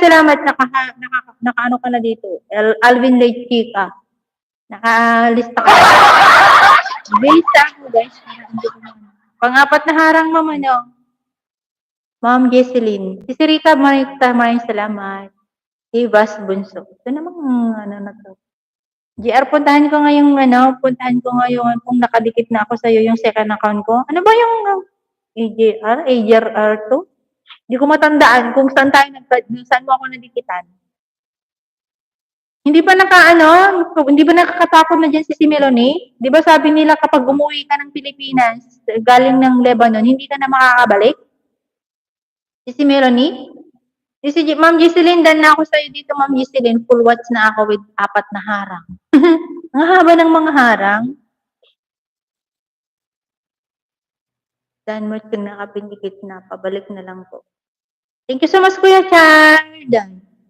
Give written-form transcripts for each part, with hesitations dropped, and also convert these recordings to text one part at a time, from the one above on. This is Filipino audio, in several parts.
salamat nakaano ka na dito. Alvin Late Chica. Nakalista ka na. Bisa ako guys. Pang-apat na harang mama nyo. Ma'am Jesseline. Si Rita maraming salamat. Si Vas Bunso. Ito namang ano na to. GR, puntahan ko ngayon kung nakadikit na ako sa'yo yung second account ko. Ano ba yung AJR 2? Hindi ko matandaan kung saan saan mo ako nadikitan. Hindi ba nakakatakot na dyan si Melanie? Di ba sabi nila kapag umuwi ka ng Pilipinas, galing ng Lebanon, hindi ka na makakabalik? Si Melanie? Ma'am Giseline, dan na ako sa'yo dito, Ma'am Giseline. Full watch na ako with 4 na harang. Ang haba ng mga harang. Dan mo kung nakapindikit na, pabalik na lang po. Thank you so much, Kuya Chard.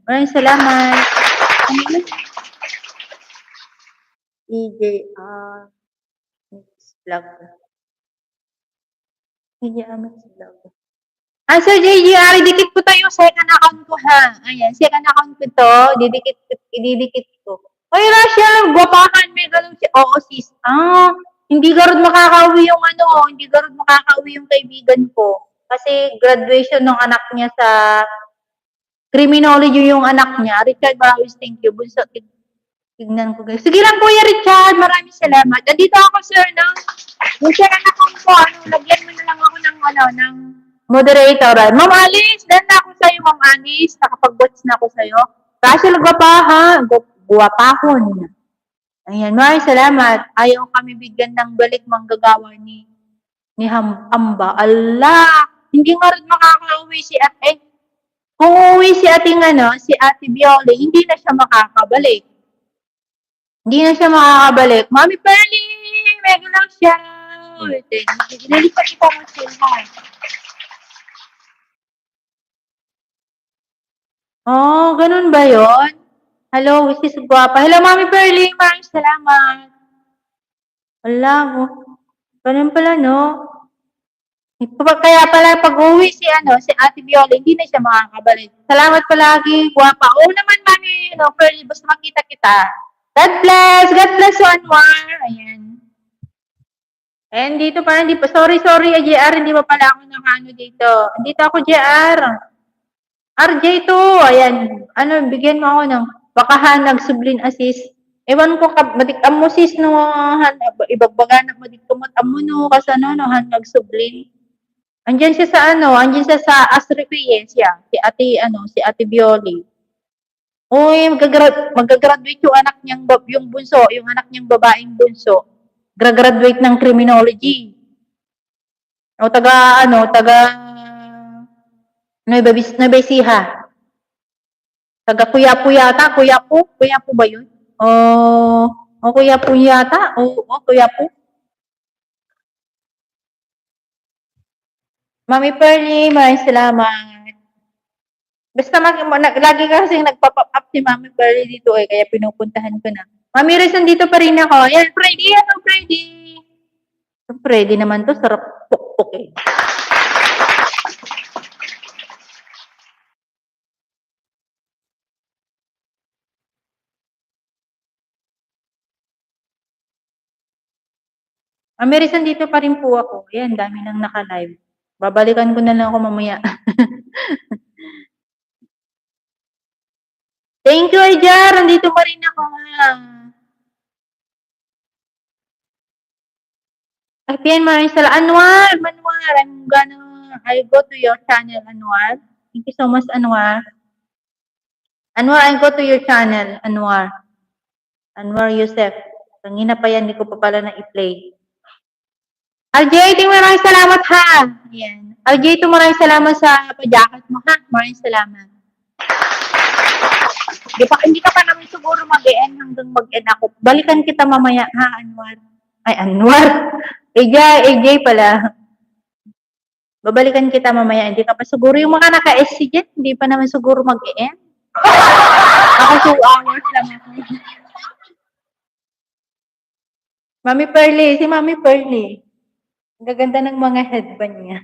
Maraming salamat. EJR Mix Vlog. EJR Mix Vlog. Sir JGR, dikit ko tayo second account ko ha. Ayan, second account ko to, ididikit ko. Oy, Rachel, gwapahan, may ganun siya. Oo, sis. Hindi garod makakauwi yung kaibigan ko. Kasi graduation ng anak niya sa criminology yung anak niya. Richard, maraming thank you. Bunso, tignan ko guys. Sige lang, Kuya Richard, maraming salamat. Nandito ako, sir, yung second account ko, lagyan mo na lang ako ng moderator. Ma'am Alice, dan na ako sa'yo, Ma'am Alice. Nakapag-watch na ako sa'yo. Rachel, guwapahon. Ayan, maraming salamat. Ayaw kami bigyan ng balik manggagawa ni Amba. Allah, hindi nga rin makakauwi si ate. Kung uuwi si Ate Bioli, hindi na siya makakabalik. Mami Pearly, mega lang siya. Nalipat kita ng silman. Oh, ganun ba yon? Hello, sis Guapa. Hello, Mami Pearly. Maraming salamat. Wala mo. Ganun pala, no? Kaya pala pag-uwi si Ate Viola, hindi na siya makakabalik. Salamat palagi, Guapa. Oo naman, Mami, Pearly, basta makita kita. God bless you, Anwar. Ayan. And dito pa, sorry, JR, hindi pa pala ako nakano dito. Dito ako, JR. RJ2, ayan, bigyan mo ako ng bakahan nagsublin assist. Ewan ko, matikam mo sis no, ibagbaga na matikam mo no, kasi han nagsublin. Andiyan siya sa Asripies siya, si Ate Bioli. Uy, mag-graduate yung anak niyang bunso, yung anak niyang babaeng bunso. Graduate ng criminology. O taga Nueva Ecija. Taga Kuyapu yata, Kuyapu ba yun? Kuyapu yata, Kuyapu. Mami Pearly, maraming salamat. Basta lagi kasi nagpa-pop up si Mami Pearly dito kaya pinupuntahan ko na. Mami Riz, nandito pa rin ako. Ayan, Friday. Friday naman to, sarap pukpuk eh. Mami Riz, nandito pa rin po ako. Ayan, dami nang naka-live. Babalikan ko na lang ako mamaya. Thank you, Ajar. Nandito pa rin ako. Again, maraming salamat. Anwar, I go to your channel, Anwar. Thank you so much, Anwar. Anwar, I go to your channel, Anwar. Anwar Yusef. Tangina pa yan, hindi ko pa pala na i-play. RJ, maraming salamat ha. Ayan. RJ, maraming salamat sa pa-jacket mo ha. Maraming salamat. Hindi ka pa naman siguro mag-end hanggang mag-end ako. Balikan kita mamaya ha, Anwar. Ay, Anwar. AJ pala. Babalikan kita mamaya. Hindi ka pa siguro yung mga naka-SC dyan. Hindi pa naman siguro mag-end. Ako 2 hours lang ako. Mami Pearly. Si Mami Pearly. Ang gaganda ng mga headband niya.